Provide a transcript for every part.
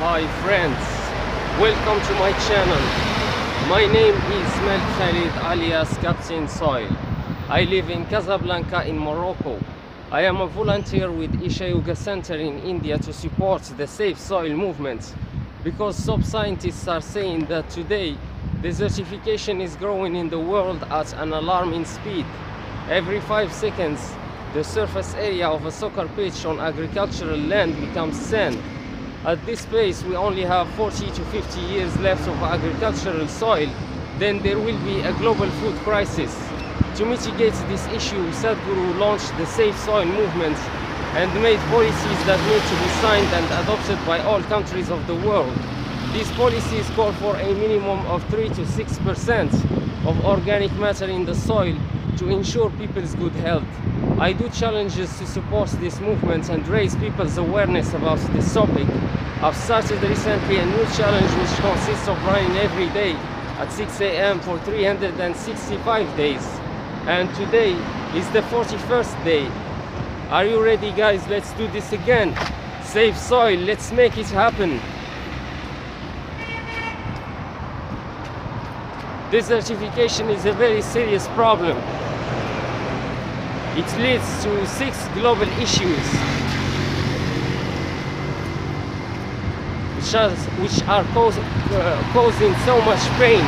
Hi friends, welcome to my channel. My name is Mel Khalid alias Captain Soil. I live in Casablanca in Morocco. I am a volunteer with Isha Yoga Center in India to support the safe soil movement, because some scientists are saying that today desertification is growing in the world at an alarming speed. Every 5 seconds the surface area of a soccer pitch on agricultural land becomes sand. At this pace, we only have 40 to 50 years left of agricultural soil, then there will be a global food crisis. To mitigate this issue, Sadhguru launched the Safe Soil movement and made policies that need to be signed and adopted by all countries of the world. These policies call for a minimum of 3 to 6% of organic matter in the soil to ensure people's good health. I do challenges to support this movement and raise people's awareness about this topic. I've started recently a new challenge which consists of running every day at 6 a.m. for 365 days. And today is the 41st day. Are you ready, guys? Let's do this again. Save soil, let's make it happen. Desertification is a very serious problem. It leads to 6 global issues which are causing so much pain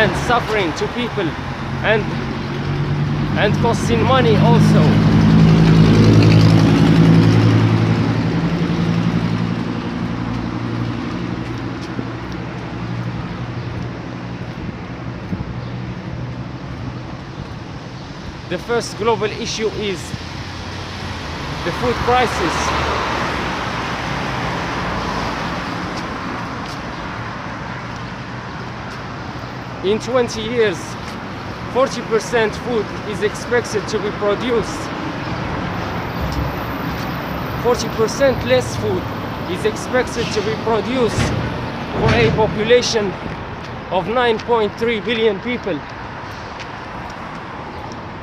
and suffering to people and costing money also. The first global issue is the food crisis. In 20 years, 40% food is expected to be produced. 40% less food is expected to be produced for a population of 9.3 billion people.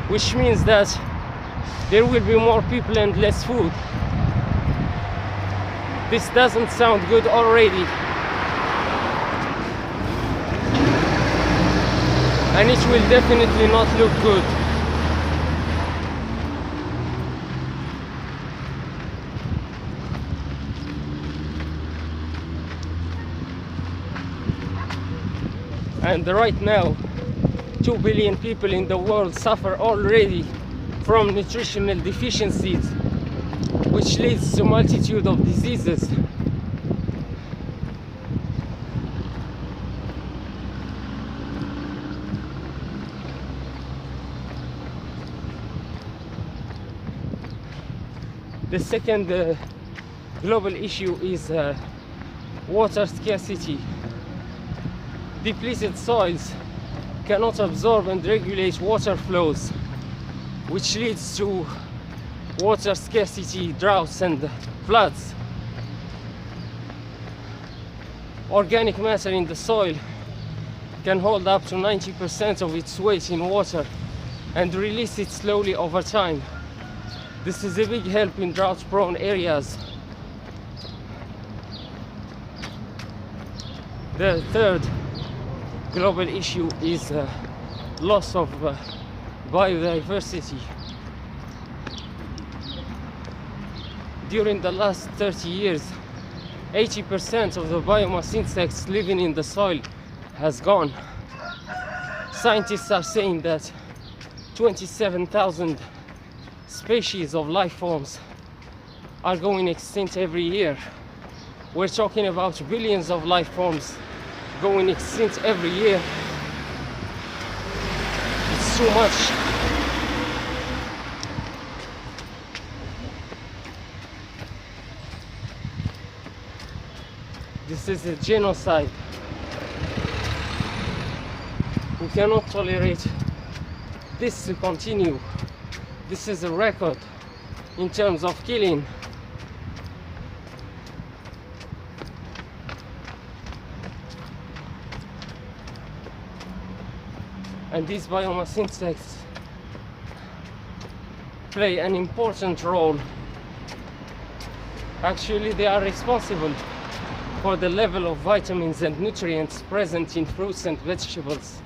Which means that there will be more people and less food. This doesn't sound good already. And it will definitely not look good. And right now, 2 billion people in the world suffer already from nutritional deficiencies, which leads to a multitude of diseases. The second global issue is water scarcity. Depleted soils cannot absorb and regulate water flows, which leads to water scarcity, droughts and floods. Organic matter in the soil can hold up to 90% of its weight in water and release it slowly over time. This is a big help in drought-prone areas. The third global issue is loss of biodiversity. During the last 30 years, 80% of the biomass insects living in the soil has gone. Scientists are saying that 27,000 species of life forms are going extinct every year. We're talking about billions of life forms going extinct every year. It's too much. This is a genocide. We cannot tolerate this to continue. This is a record in terms of killing. And these biomass insects play an important role. Actually, they are responsible for the level of vitamins and nutrients present in fruits and vegetables.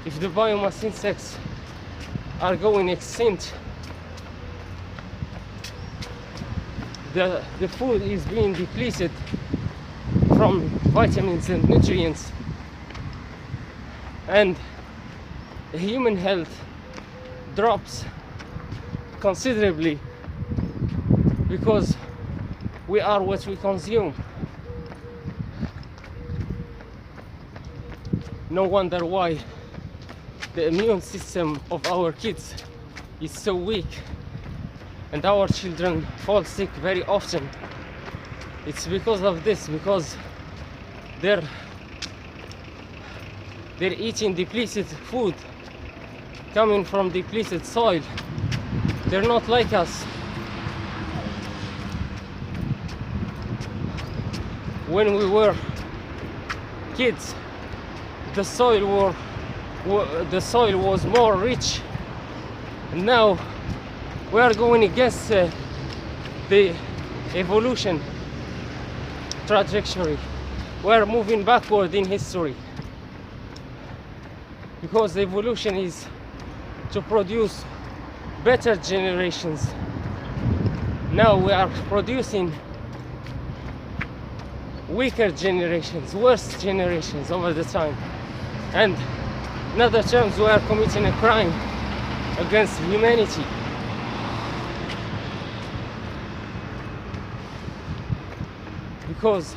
If the biomass insects are going extinct, the food is being depleted from vitamins and nutrients, and the human health drops considerably because we are what we consume. No wonder why the immune system of our kids is so weak and our children fall sick very often. It's because of this, because they're eating depleted food coming from depleted soil. They're not like us. When we were kids, the soil was more rich, and now we are going against the evolution trajectory. We are moving backward in history because evolution is to produce better generations. Now we are producing weaker generations, worse generations over the time, and in other terms we are committing a crime against humanity. Because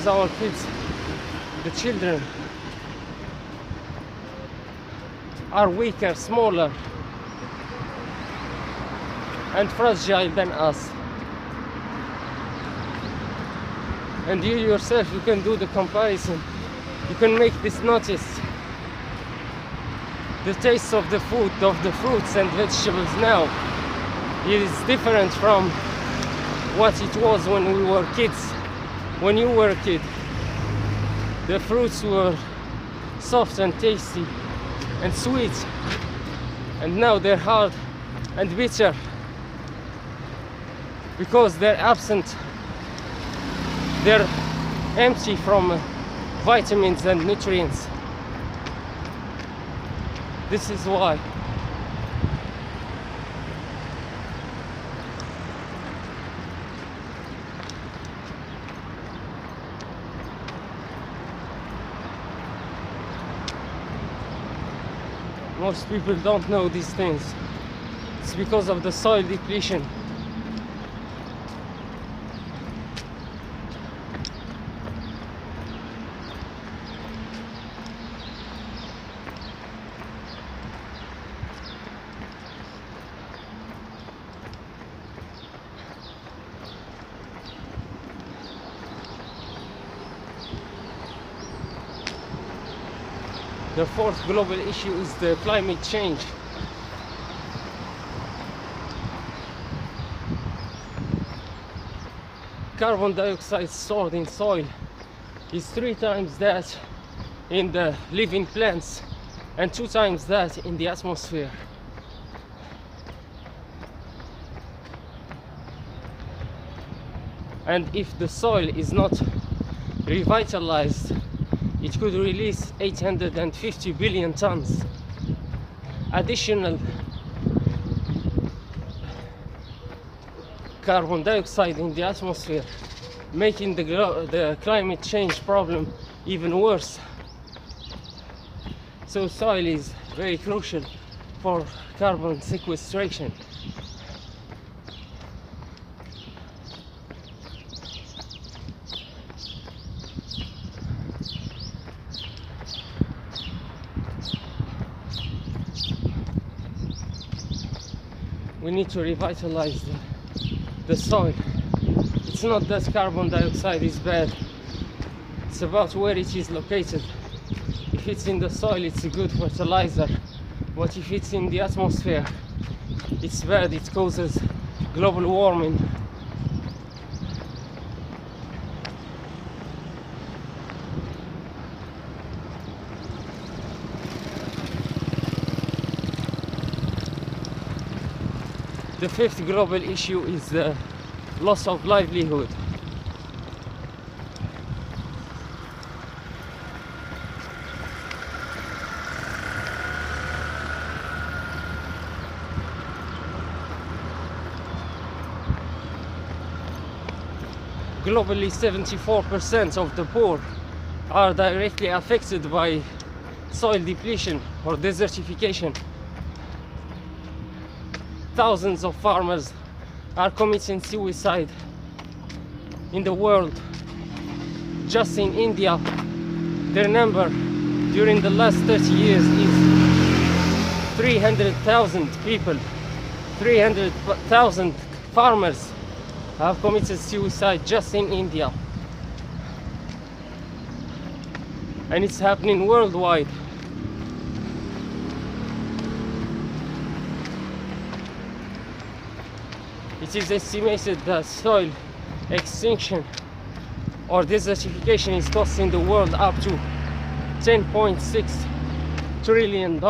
our kids, the children, are weaker, smaller, and fragile than us. And you yourself, you can do the comparison. You can make this notice. The taste of the food, of the fruits and vegetables now is different from what it was when we were kids. When you were a kid, the fruits were soft and tasty and sweet, and now they're hard and bitter because they're absent. They're empty from vitamins and nutrients. This is why. Most people don't know these things. It's because of the soil depletion. The fourth global issue is the climate change. Carbon dioxide stored in soil is 3 times that in the living plants and 2 times that in the atmosphere. And if the soil is not revitalized, it could release 850 billion tons additional carbon dioxide in the atmosphere, making the climate change problem even worse. So soil is very crucial for carbon sequestration. We need to revitalize the soil. It's not that carbon dioxide is bad, it's about where it is located. If it's in the soil, it's a good fertilizer, but if it's in the atmosphere, it's bad. It causes global warming. The fifth global issue is the loss of livelihood. Globally, 74% of the poor are directly affected by soil depletion or desertification. Thousands of farmers are committing suicide in the world. Just in India, their number during the last 30 years is 300,000 people. 300,000 farmers have committed suicide just in India. And it's happening worldwide. It is estimated that soil extinction or desertification is costing the world up to $10.6 trillion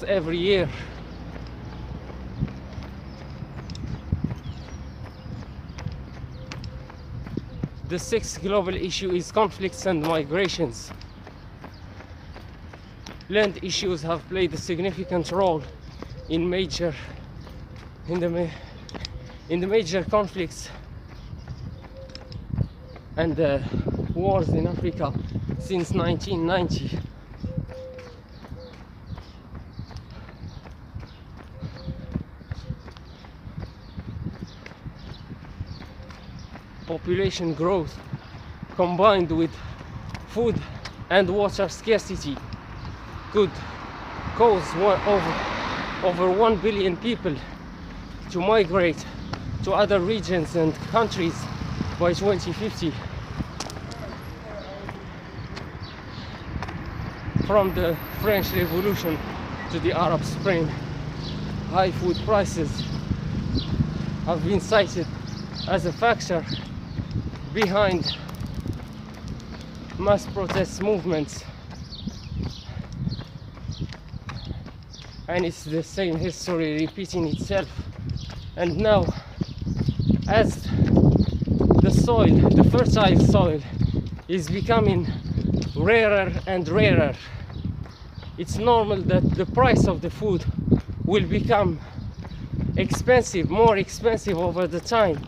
every year. The sixth global issue is conflicts and migrations. Land issues have played a significant role in the major conflicts and wars in Africa since 1990. Population growth combined with food and water scarcity could cause over 1 billion people to migrate to other regions and countries by 2050. From the French Revolution to the Arab Spring, high food prices have been cited as a factor behind mass protest movements, and it's the same history repeating itself. And now, as the fertile soil is becoming rarer and rarer, it's normal that the price of the food will become more expensive over the time,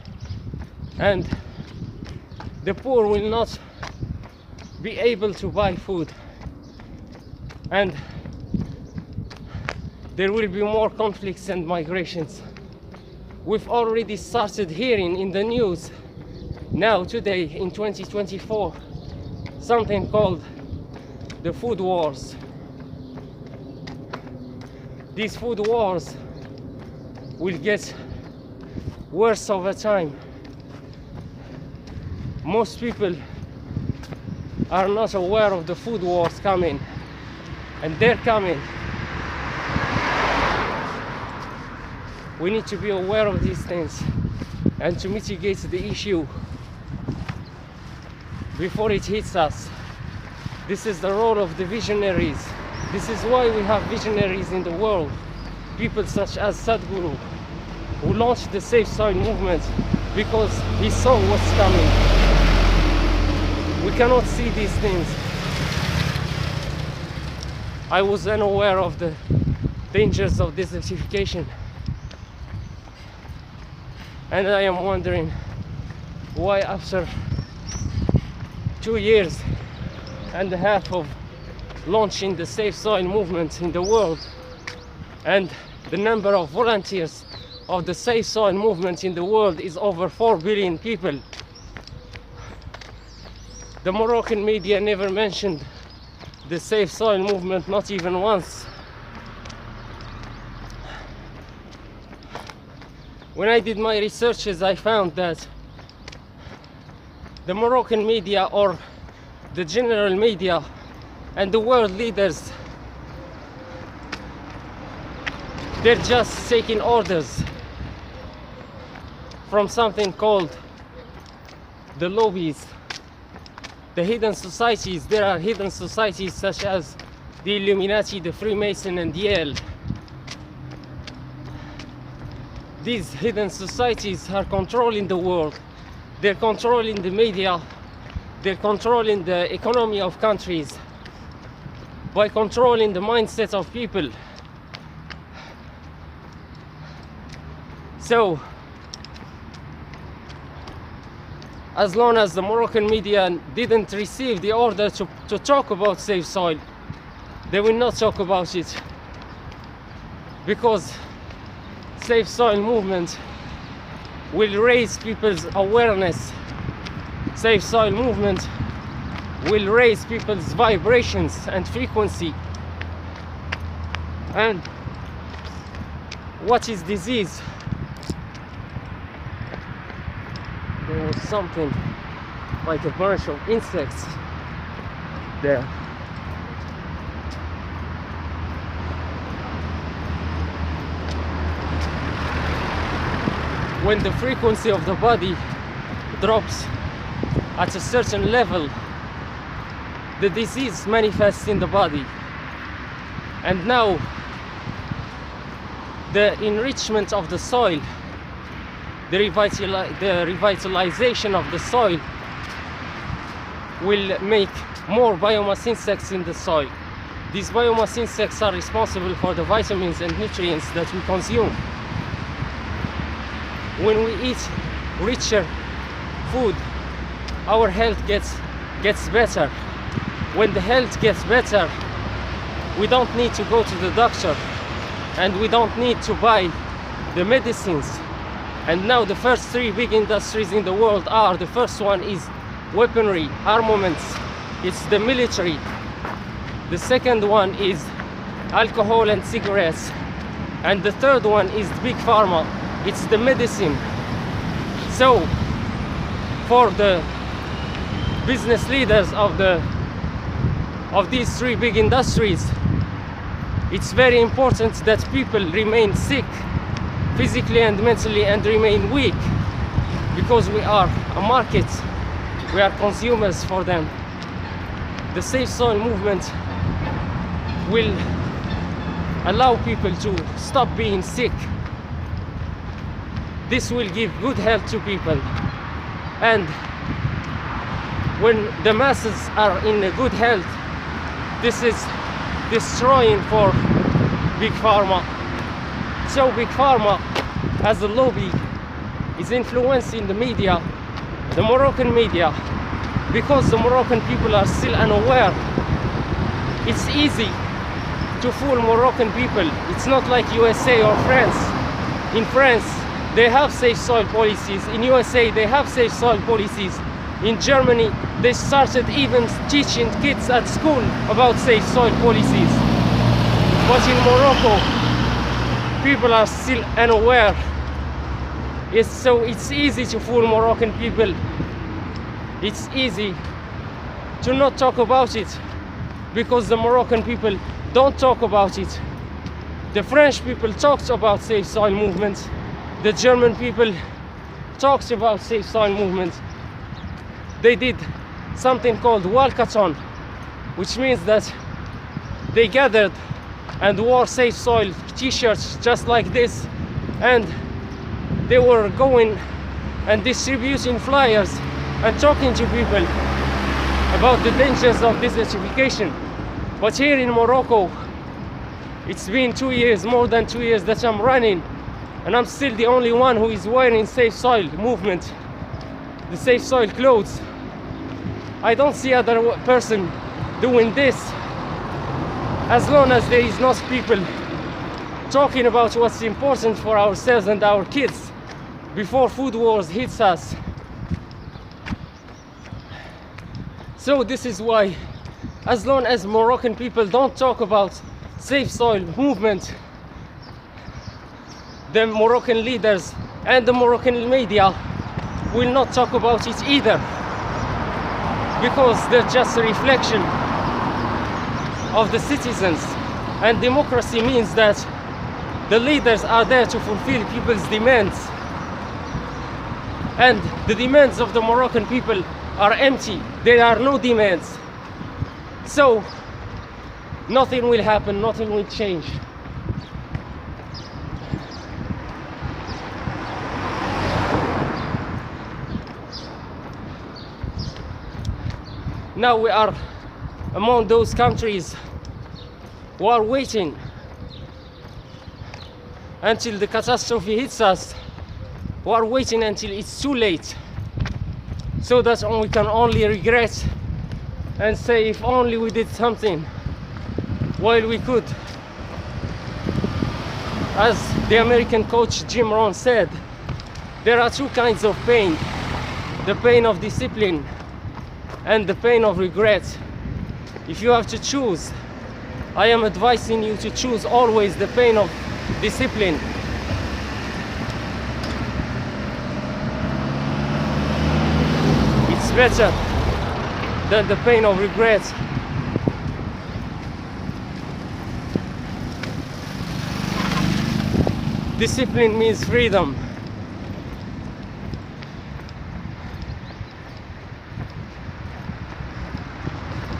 and the poor will not be able to buy food, and there will be more conflicts and migrations. We've already started hearing in the news now today in 2024 something called the food wars. These food wars will get worse over time. Most people are not aware of the food wars coming, and they're coming. We need to be aware of these things and to mitigate the issue before it hits us. This is the role of the visionaries. This is why we have visionaries in the world. People such as Sadhguru, who launched the Safe Soil movement because he saw what's coming. We cannot see these things. I was unaware of the dangers of desertification. And I am wondering why, after 2 years and a half of launching the Safe Soil movement in the world, and the number of volunteers of the Safe Soil movement in the world is over 4 billion people, the Moroccan media never mentioned the Safe Soil movement, not even once. When I did my researches, I found that the Moroccan media, or the general media, and the world leaders, they're just taking orders from something called the lobbies, the hidden societies. There are hidden societies such as the Illuminati, the Freemason, and Yale. these hidden societies are controlling the world. They're controlling the media. They're controlling the economy of countries by controlling the mindset of people. So, as long as the Moroccan media didn't receive the order to talk about safe soil, they will not talk about it, because safe soil movement will raise people's awareness. Safe soil movement will raise people's vibrations and frequency. And what is disease? There was something like a bunch of insects there. When the frequency of the body drops at a certain level, the disease manifests in the body. And now the enrichment of the soil, the revitalization of the soil will make more biomass insects in the soil. These biomass insects are responsible for the vitamins and nutrients that we consume. When we eat richer food, our health gets better. When the health gets better, we don't need to go to the doctor, and we don't need to buy the medicines. And now the first three big industries in the world are: the first one is weaponry, armaments, it's the military. The second one is alcohol and cigarettes. And the third one is big pharma, it's the medicine. So for the business leaders of these three big industries, it's very important that people remain sick physically and mentally and remain weak, because we are a market, we are consumers for them. The safe soil movement will allow people to stop being sick. This will give good health to people, and when the masses are in a good health, this is destroying for big pharma. So big pharma, as a lobby, is influencing the media, the Moroccan media, because the Moroccan people are still unaware. It's easy to fool Moroccan people. It's not like USA or France. In France, they have safe soil policies. In USA, they have safe soil policies. In Germany, they started even teaching kids at school about safe soil policies. But in Morocco, people are still unaware. So it's easy to fool Moroccan people. It's easy to not talk about it, because the Moroccan people don't talk about it. The French people talked about safe soil movement. The German people talked about safe soil movement. They did something called walkathon, which means that they gathered and wore safe soil t-shirts just like this, and they were going and distributing flyers and talking to people about the dangers of desertification. But here in Morocco, it's been 2 years, more than 2 years that I'm running, and I'm still the only one who is wearing safe soil movement, the safe soil clothes. I don't see other person doing this. As long as there is not people talking about what's important for ourselves and our kids before food wars hits us. So this is why, as long as Moroccan people don't talk about safe soil movement, the Moroccan leaders and the Moroccan media will not talk about it either, because they're just a reflection of the citizens. And democracy means that the leaders are there to fulfill people's demands, and the demands of the Moroccan people are empty. There are no demands, so nothing will happen, nothing will change. Now we are among those countries who are waiting until the catastrophe hits us, who are waiting until it's too late, so that we can only regret and say, if only we did something while we could. As the American coach Jim Rohn said, there are two kinds of pain: the pain of discipline and the pain of regret. If you have to choose, I am advising you to choose always the pain of discipline. It's better than the pain of regret. Discipline means freedom.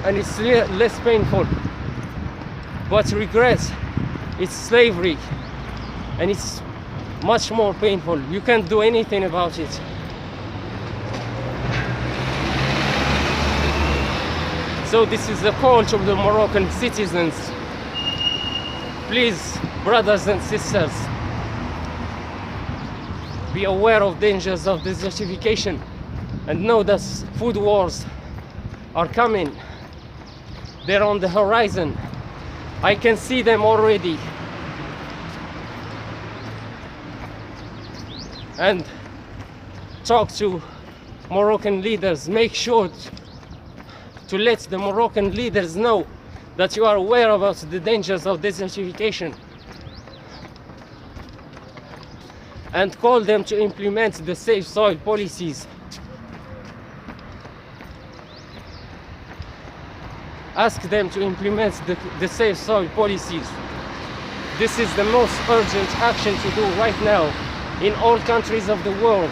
And it's less painful. But regret, it's slavery. And it's much more painful. You can't do anything about it. So this is a call to the Moroccan citizens. Please, brothers and sisters, be aware of dangers of desertification and know that food wars are coming. They're on the horizon. I can see them already. And talk to Moroccan leaders. Make sure to let the Moroccan leaders know that you are aware about the dangers of desertification, and call them to implement the safe soil policies. Ask them to implement the safe soil policies. This is the most urgent action to do right now in all countries of the world.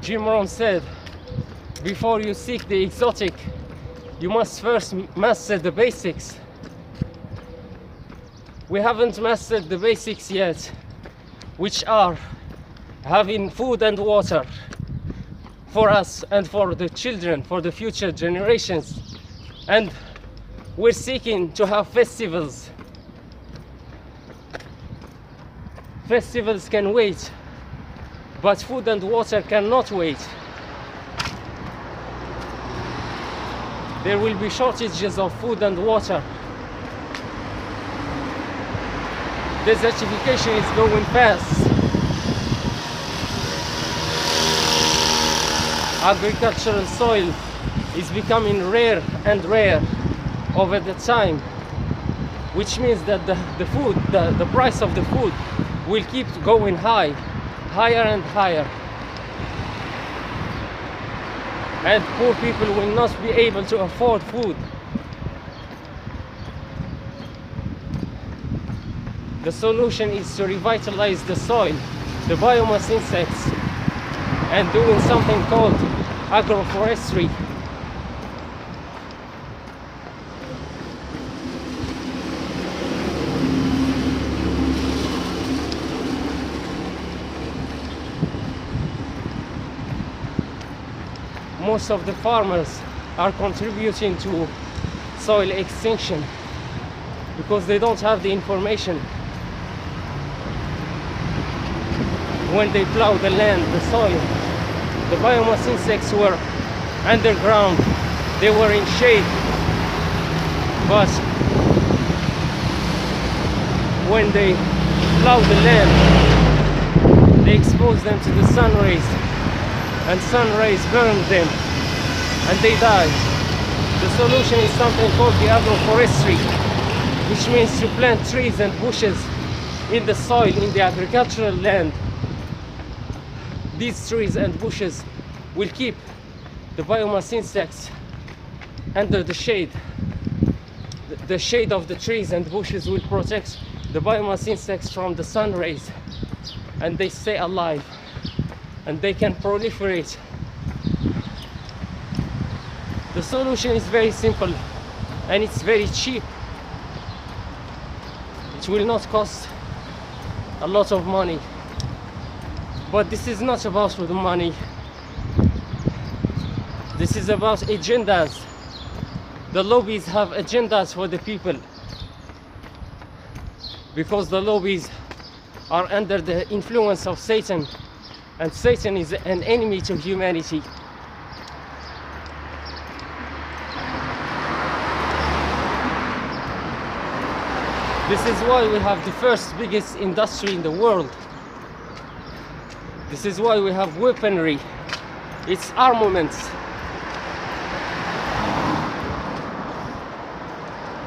Jim Rohn said, before you seek the exotic, you must first master the basics. We haven't mastered the basics yet, which are having food and water for us and for the children, for the future generations. And we're seeking to have festivals. Festivals can wait, but food and water cannot wait. There will be shortages of food and water. Desertification is going fast. Agricultural soil is becoming rare and rare over the time, which means that the price of the food will keep going higher and higher. And poor people will not be able to afford food. The solution is to revitalize the soil, the biomass insects, and doing something called agroforestry. Most of the farmers are contributing to soil extinction because they don't have the information. When they plow the land, the soil, the biomass insects were underground, they were in shade, but when they plow the land, they expose them to the sun rays, and sun rays burn them and they die. The solution is something called the agroforestry, which means to plant trees and bushes in the soil, in the agricultural land. These trees and bushes will keep the biomass insects under the shade. The shade of the trees and bushes will protect the biomass insects from the sun rays, and they stay alive and they can proliferate The solution is very simple and it's very cheap. It will not cost a lot of money. But this is not about the money. This is about agendas. The lobbies have agendas for the people, because the lobbies are under the influence of Satan, and Satan is an enemy to humanity. This is why we have the first biggest industry in the world. This is why we have weaponry. It's armaments.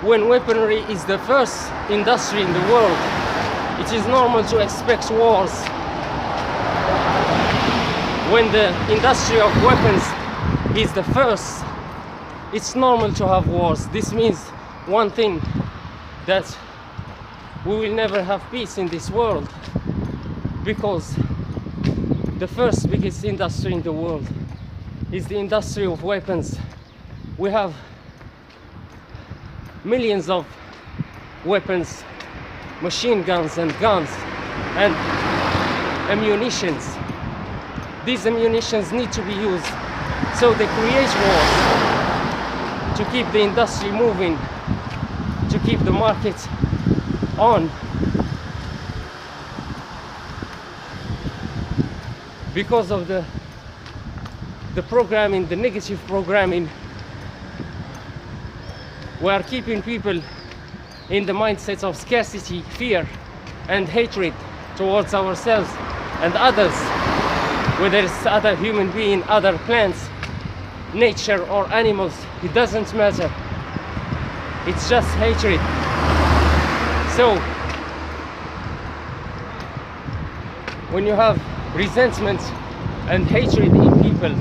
When weaponry is the first industry in the world, it is normal to expect wars. When the industry of weapons is the first, it's normal to have wars. This means one thing, that we will never have peace in this world, because the first biggest industry in the world is the industry of weapons. We have millions of weapons, machine guns and guns and ammunitions. These ammunitions need to be used, so they create wars to keep the industry moving, to keep the market on. Because of the programming, the negative programming, we are keeping people in the mindset of scarcity, fear and hatred towards ourselves and others, whether it's other human being, other plants, nature or animals, it doesn't matter. It's just hatred. So when you have resentment and hatred in people,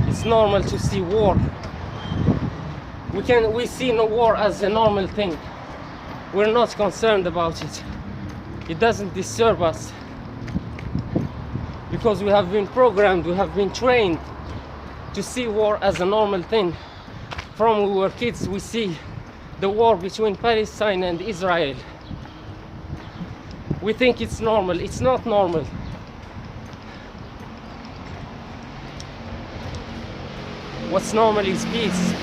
it's normal to see war. We see no war as a normal thing. We're not concerned about it. It doesn't disturb us, because we have been programmed, we have been trained to see war as a normal thing. From we were kids, we see the war between Palestine and Israel. We think it's normal. It's not normal. What's normal is peace.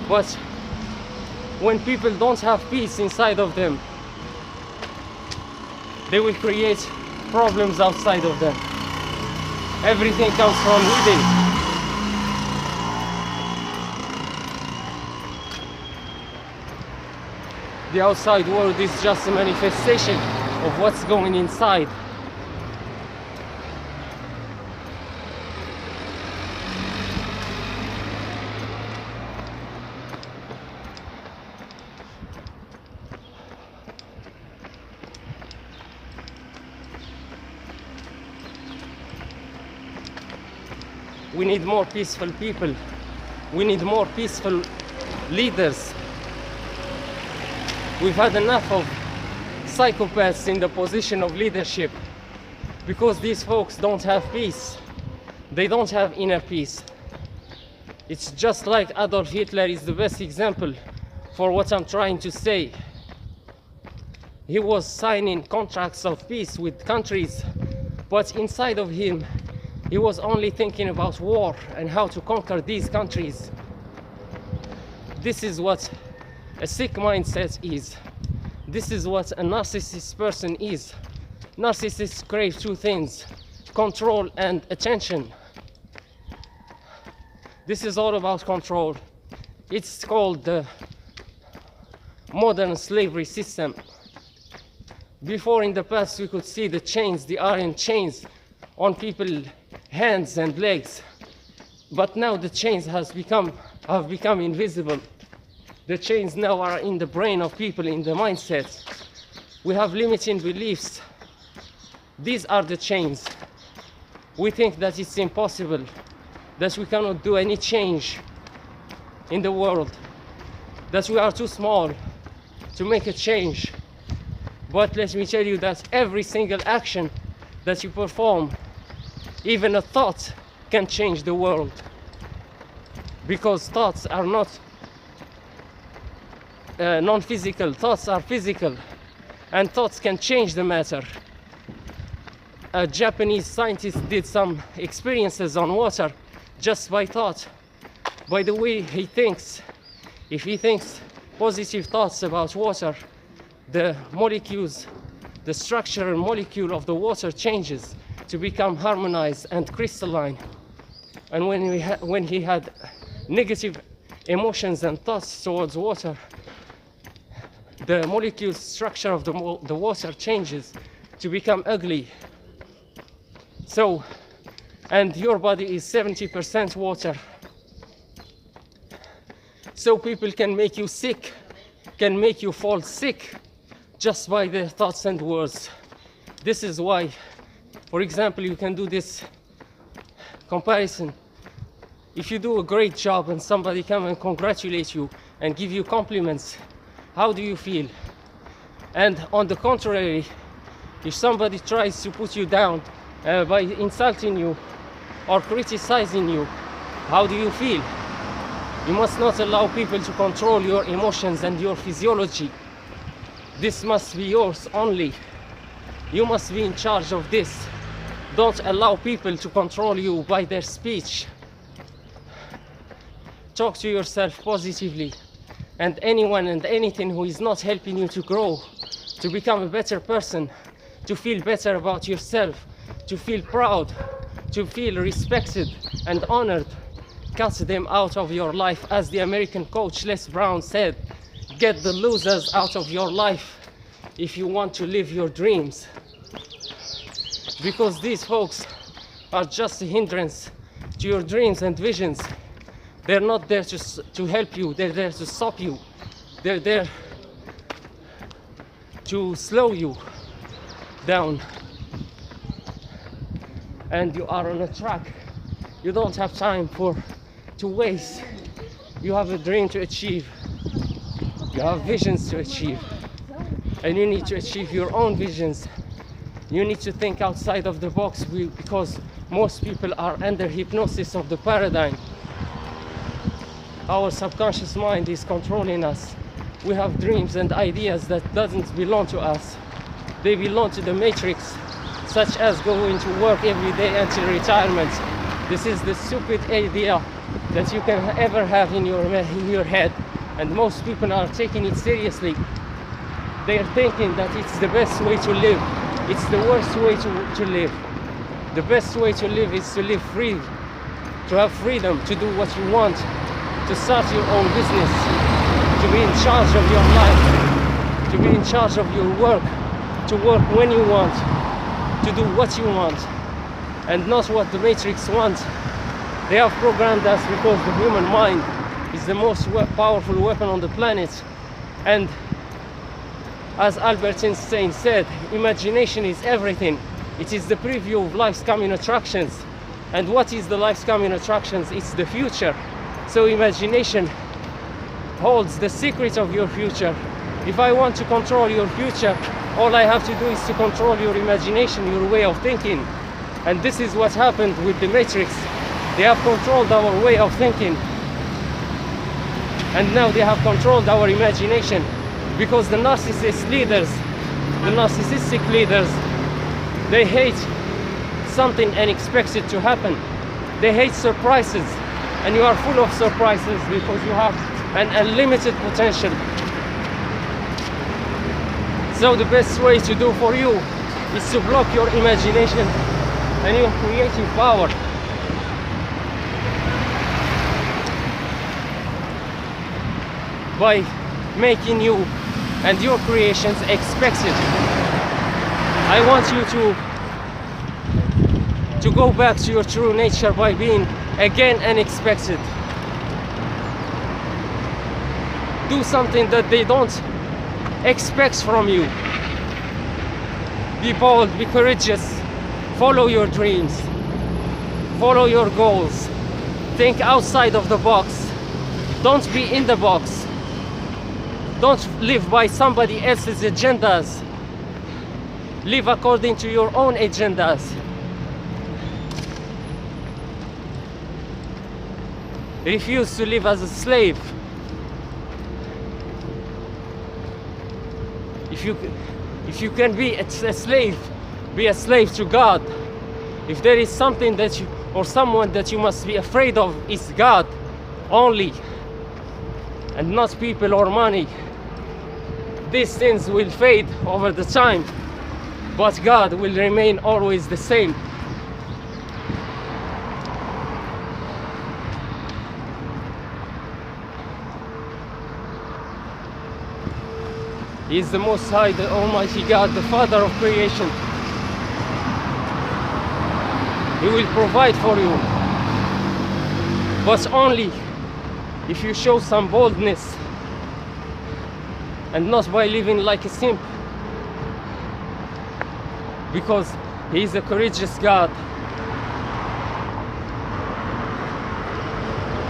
But when people don't have peace inside of them, they will create problems outside of them. Everything comes from within. The outside world is just a manifestation of what's going inside. We need more peaceful people. We need more peaceful leaders. We've had enough of psychopaths in the position of leadership, because these folks don't have peace. They don't have inner peace. It's just like Adolf Hitler is the best example for what I'm trying to say. He was signing contracts of peace with countries, but inside of him, he was only thinking about war and how to conquer these countries. This is what a sick mindset is. This is what a narcissist person is. Narcissists crave two things: control and attention. This is all about control. It's called the modern slavery system. Before, in the past, we could see the chains, the iron chains on people's hands and legs, but now the chains have become invisible. The chains now are in the brain of people, in the mindset. We have limiting beliefs. These are the chains. We think that it's impossible, that we cannot do any change in the world, that we are too small to make a change. But let me tell you that every single action that you perform Even a thought can change the world, because thoughts are not non-physical. Thoughts are physical, and thoughts can change the matter. A Japanese scientist did some experiences on water just by thought, by the way he thinks. If he thinks positive thoughts about water, the molecules, the structural molecule of the water changes to become harmonized and crystalline. And when he had negative emotions and thoughts towards water, the molecule structure of the water changes to become ugly. So, and your body is 70% water. So people can make you sick, can make you fall sick just by their thoughts and words. This is why, for example, you can do this comparison. If you do a great job and somebody come and congratulate you and give you compliments, how do you feel? And on the contrary, if somebody tries to put you down by insulting you or criticizing you, how do you feel? You must not allow people to control your emotions and your physiology. This must be yours only. You must be in charge of this. Don't allow people to control you by their speech. Talk to yourself positively, and anyone and anything who is not helping you to grow, to become a better person, to feel better about yourself, to feel proud, to feel respected and honored, cut them out of your life. As the American coach Les Brown said, get the losers out of your life if you want to live your dreams. Because these folks are just a hindrance to your dreams and visions. They're not there to help you, they're there to stop you. They're there to slow you down. And you are on a track. You don't have time to waste. You have a dream to achieve. You have visions to achieve. And you need to achieve your own visions. You need to think outside of the box, because most people are under hypnosis of the paradigm. Our subconscious mind is controlling us. We have dreams and ideas that doesn't belong to us. They belong to the matrix, such as going to work every day until retirement. This is the stupid idea that you can ever have in your head, and most people are taking it seriously. They are thinking that it's the best way to live. It's the worst way to live. The best way to live is to live free, to have freedom to do what you want, to start your own business, to be in charge of your life, to be in charge of your work, to work when you want, to do what you want, and not what the matrix wants. They have programmed us because the human mind is the most powerful weapon on the planet. And as Albert Einstein said, imagination is everything. It is the preview of life's coming attractions. And what is the life's coming attractions? It's the future. So imagination holds the secret of your future. If I want to control your future, all I have to do is to control your imagination, your way of thinking. And this is what happened with the Matrix. They have controlled our way of thinking. And now they have controlled our imagination, because the narcissistic leaders, they hate something unexpected to happen. They hate surprises, and you are full of surprises because you have an unlimited potential. So the best way to do for you is to block your imagination and your creative power. By making you and your creations expected. I want you to go back to your true nature by being again unexpected. Do something that they don't expect from you. Be bold, be courageous, follow your dreams, follow your goals, think outside of the box, don't be in the box. Don't live by somebody else's agendas. Live according to your own agendas. refuse to live as a slave. If you can be a slave, be a slave to God. If there is something that you, or someone that you must be afraid of, is God only, and not people or money. These things will fade over the time, but God will remain always the same. He is the Most High, the Almighty God, the Father of creation. He will provide for you, but only if you show some boldness, and not by living like a simp, because He is a courageous God,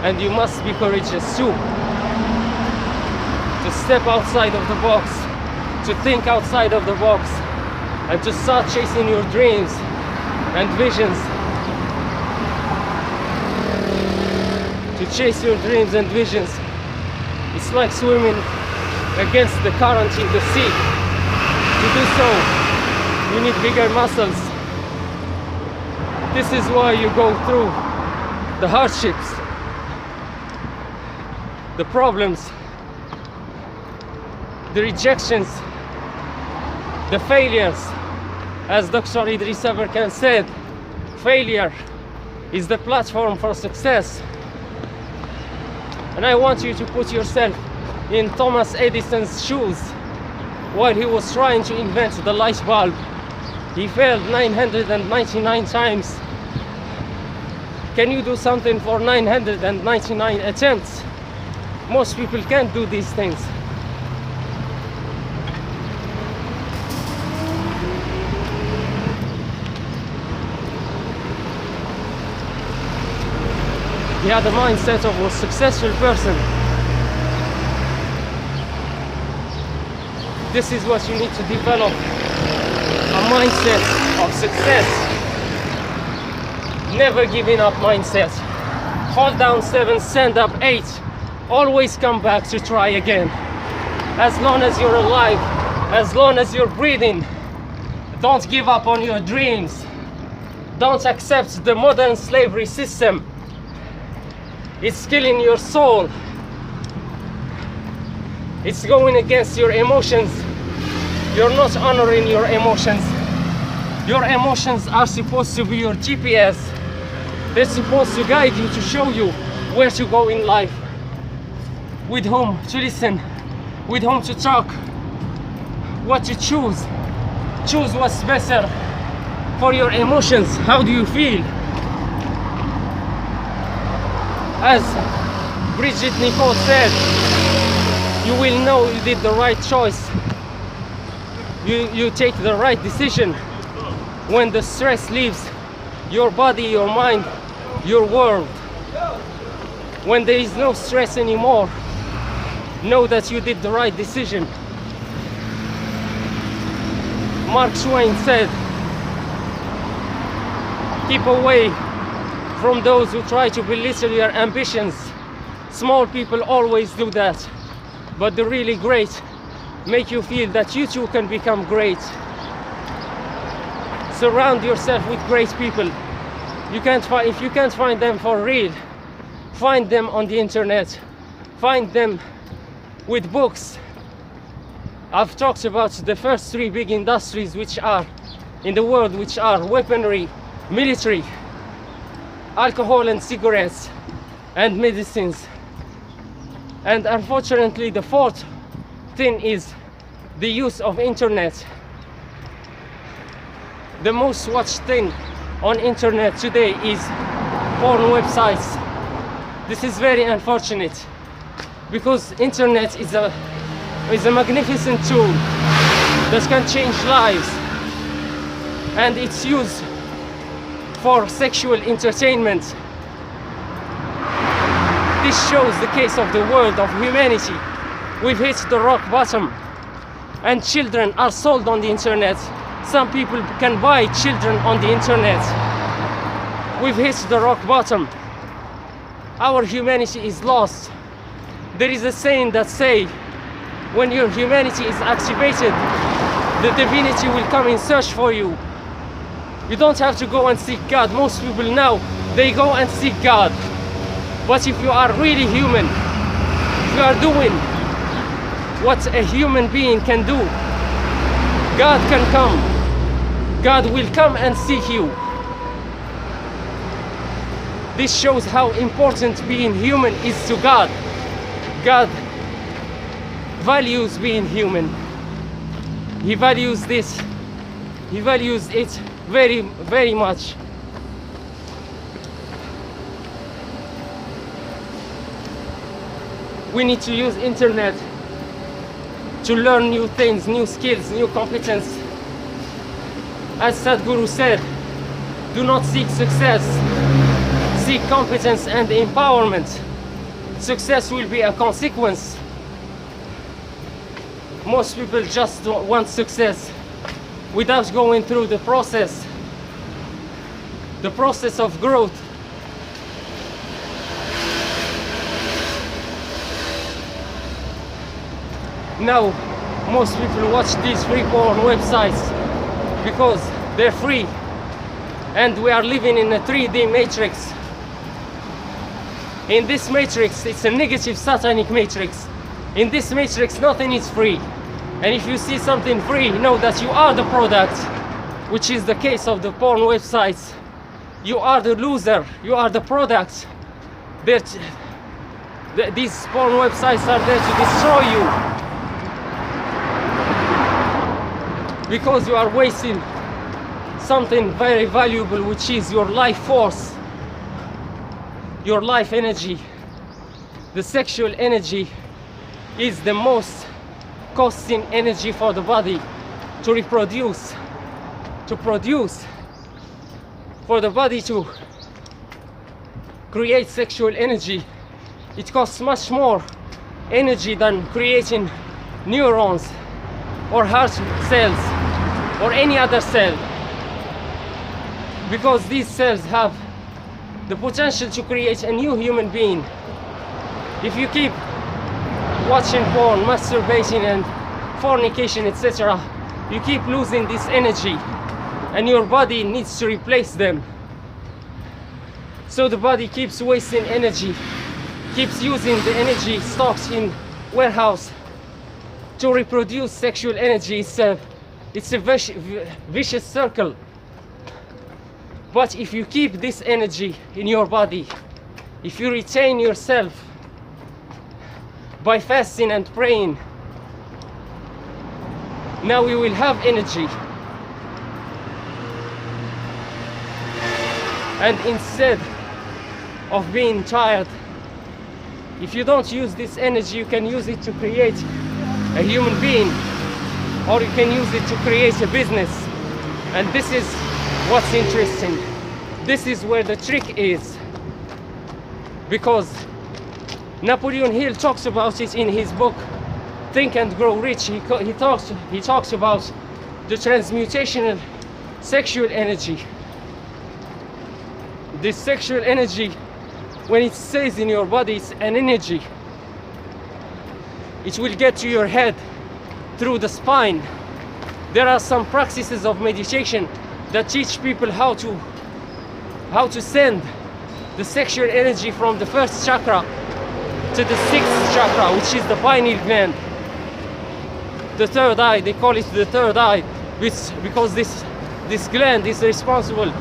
and you must be courageous too, to step outside of the box, to think outside of the box, and to start chasing your dreams and visions. To chase your dreams and visions, it's like swimming against the current in the sea. To do so, you need bigger muscles. This is why you go through the hardships, the problems, the rejections, the failures. As Dr. Idris Aberkan said, failure is the platform for success. And I want you to put yourself in Thomas Edison's shoes. While he was trying to invent the light bulb, he failed 999 times. Can you do something for 999 attempts? Most people can't do these things. He had the mindset of a successful person. This is what you need to develop, a mindset of success. Never giving up mindset. Hold down 7, stand up 8. Always come back to try again. As long as you're alive, as long as you're breathing, don't give up on your dreams. Don't accept the modern slavery system. It's killing your soul. It's going against your emotions. You're not honoring your emotions. Your emotions are supposed to be your GPS. They're supposed to guide you, to show you where to go in life, with whom to listen, with whom to talk, what to choose. Choose what's better for your emotions. How do you feel? As Bridget Nicole said, you will know you did the right choice. You take the right decision when the stress leaves your body, your mind, your world. When there is no stress anymore, know that you did the right decision. Mark Twain said, keep away from those who try to belittle your ambitions. Small people always do that, but the really great make you feel that you too can become great. Surround yourself with great people. If you can't find them for real, find them on the internet. Find them with books. I've talked about the first 3 big industries which are in the world, which are weaponry, military, alcohol and cigarettes, and medicines. And unfortunately, the 4th thing is the use of internet. The most watched thing on internet today is porn websites. This is very unfortunate, because internet is a magnificent tool that can change lives, and it's used for sexual entertainment. This shows the case of the world, of humanity. We've hit the rock bottom, and children are sold on the internet. Some people can buy children on the internet. We've hit the rock bottom. our humanity is lost. There is a saying that say, when your humanity is activated, the divinity will come in search for you. You don't have to go and seek God. Most people now, they go and seek God. But if you are really human, if you are doing what a human being can do, God can come. God will come and seek you. This shows how important being human is to God. God values being human. He values this. He values it very, very much. We need to use internet to learn new things, new skills, new competence. As Sadhguru said, do not seek success, seek competence and empowerment. Success will be a consequence. Most people just want success without going through the process of growth. Now, most people watch these free porn websites because they're free, and we are living in a 3D matrix. In this matrix, it's a negative satanic matrix. In this matrix, nothing is free. And if you see something free, know that you are the product, which is the case of the porn websites. You are the loser, you are the product. These porn websites are there to destroy you, because you are wasting something very valuable, which is your life force, your life energy. The sexual energy is the most costing energy for the body to reproduce, to produce. For the body to create sexual energy, it costs much more energy than creating neurons or heart cells or any other cell, because these cells have the potential to create a new human being. If you keep watching porn, masturbating and fornication, etc., you keep losing this energy, and your body needs to replace them. So the body keeps wasting energy, keeps using the energy stocks in warehouse to reproduce sexual energy. It's a vicious circle. But if you keep this energy in your body, if you retain yourself by fasting and praying, now you will have energy. And instead of being tired, if you don't use this energy, you can use it to create a human being, or you can use it to create a business. And this is what's interesting. This is where the trick is, because Napoleon Hill talks about it in his book Think and Grow Rich. He talks about the transmutational sexual energy. This sexual energy, when it stays in your body, it's an energy. It will get to your head through the spine. There are some practices of meditation that teach people how to send the sexual energy from the first chakra to the sixth chakra, which is the pineal gland. The third eye, they call it the third eye, because this gland is responsible,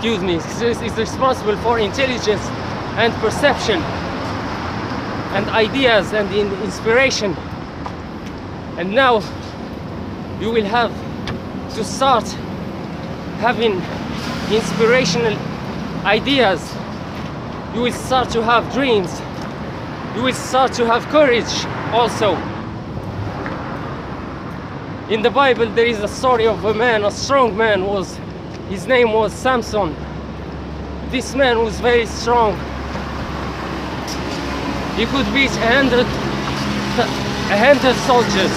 is responsible for intelligence and perception and ideas and inspiration. And now you will have to start having inspirational ideas. You will start to have dreams. You will start to have courage also. In the Bible there is a story of a man, a strong man, his name was Samson. This man was very strong. He could beat 100 soldiers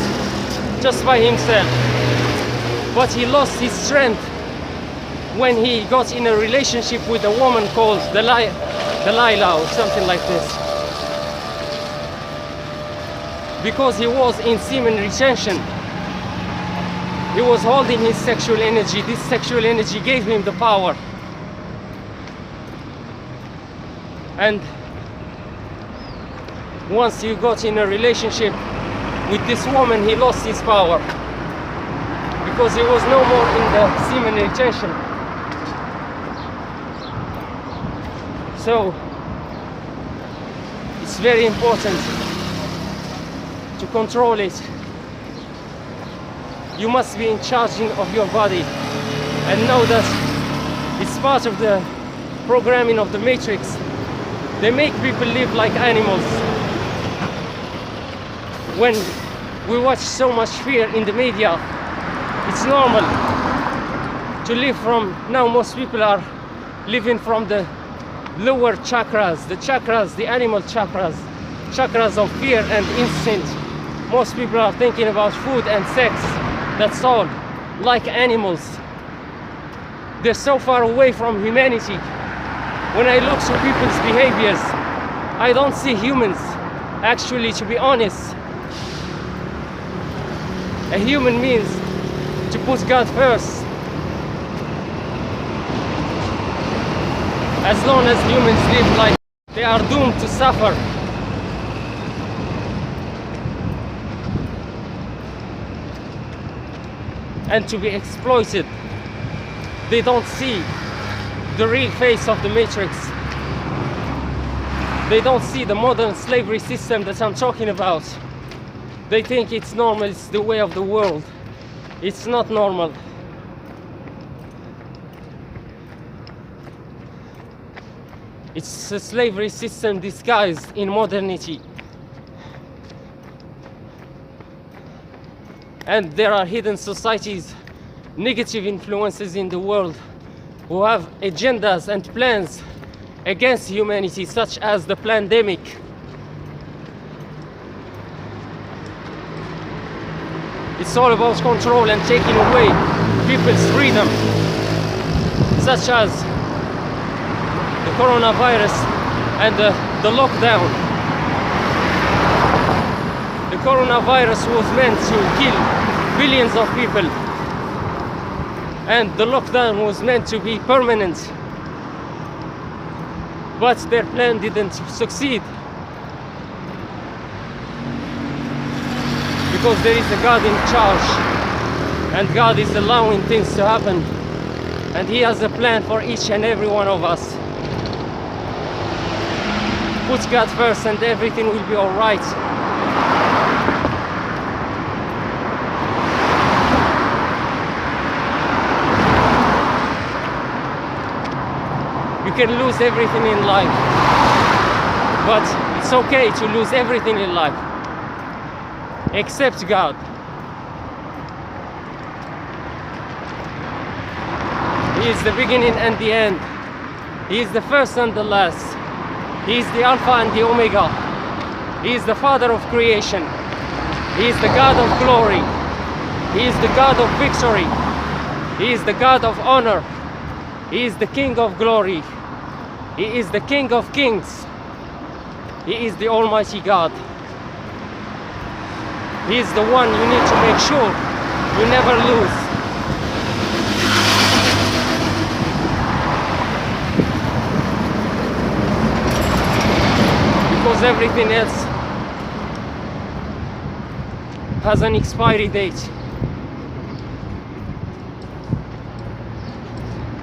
just by himself. But he lost his strength when he got in a relationship with a woman called Delilah. Delilah or something like this. Because he was in semen retention. He was holding his sexual energy. This sexual energy gave him the power. And once you got in a relationship with this woman, he lost his power. Because he was no more in the semen retention. So it's very important to control it. You must be in charge of your body and know that it's part of the programming of the matrix. They make people live like animals. When we watch so much fear in the media, it's normal to live from, now most people are living from the lower chakras, the animal chakras of fear and instinct. Most people are thinking about food and sex, that's all, like animals. They're so far away from humanity. When I look to people's behaviors, I don't see humans. Actually, to be honest, a human means to put God first. As long as humans live like they are doomed to suffer. And to be exploited. They don't see the real face of the matrix. They don't see the modern slavery system that I'm talking about. They think it's normal, it's the way of the world. It's not normal. It's a slavery system disguised in modernity. And there are hidden societies, negative influences in the world who have agendas and plans against humanity, such as the pandemic. It's all about control and taking away people's freedom, such as the coronavirus and the lockdown. The coronavirus was meant to kill billions of people, and the lockdown was meant to be permanent, but their plan didn't succeed because there is a God in charge, and God is allowing things to happen, and He has a plan for each and every one of us. Put God first and everything will be alright. You can lose everything in life, but it's okay to lose everything in life except God. He is the beginning and the end. He is the first and the last. He is the Alpha and the Omega. He is the Father of creation. He is the God of glory. He is the God of victory. He is the God of honor. He is the King of glory. He is the King of kings. He is the Almighty God. He is the one you need to make sure you never lose. Because everything else has an expiry date.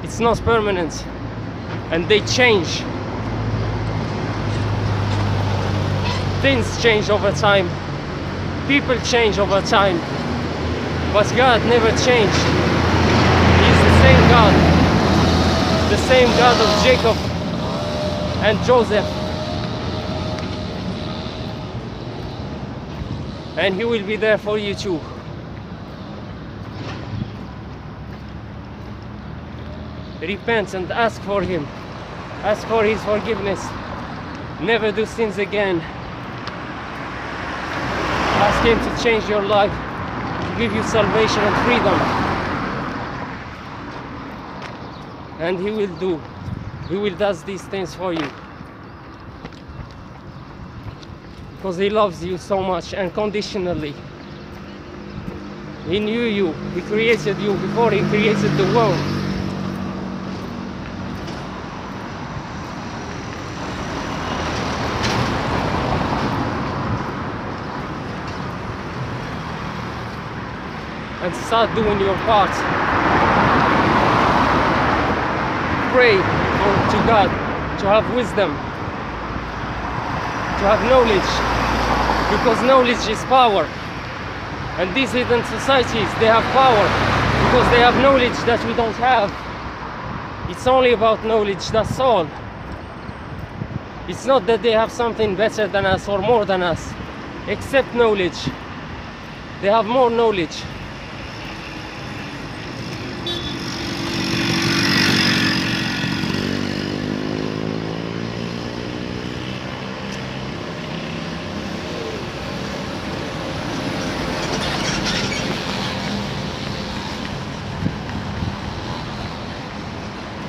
It's not permanent, and they change. Things change over time. People change over time. But God never changed. He's the same God. The same God of Jacob and Joseph. And He will be there for you too. Repent and ask for Him. Ask for His forgiveness. Never do sins again. Ask Him to change your life, to give you salvation and freedom. And He will do. He will do these things for you. because He loves you so much unconditionally. He knew you. He created you before He created the world. And start doing your part. Pray to God to have wisdom, to have knowledge, because knowledge is power. And these hidden societies, they have power because they have knowledge that we don't have. It's only about knowledge, that's all. It's not that they have something better than us or more than us, except knowledge. They have more knowledge.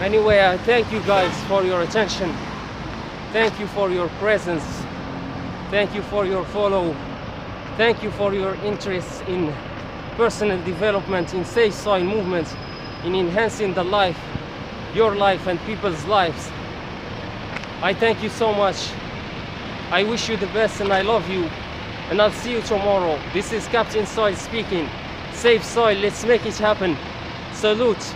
Anyway, I thank you guys for your attention. Thank you for your presence. Thank you for your follow. Thank you for your interest in personal development, in safe soil movement, in enhancing the life, your life and people's lives. I thank you so much. I wish you the best and I love you. And I'll see you tomorrow. This is Captain Soil speaking. Safe soil, let's make it happen. Salute.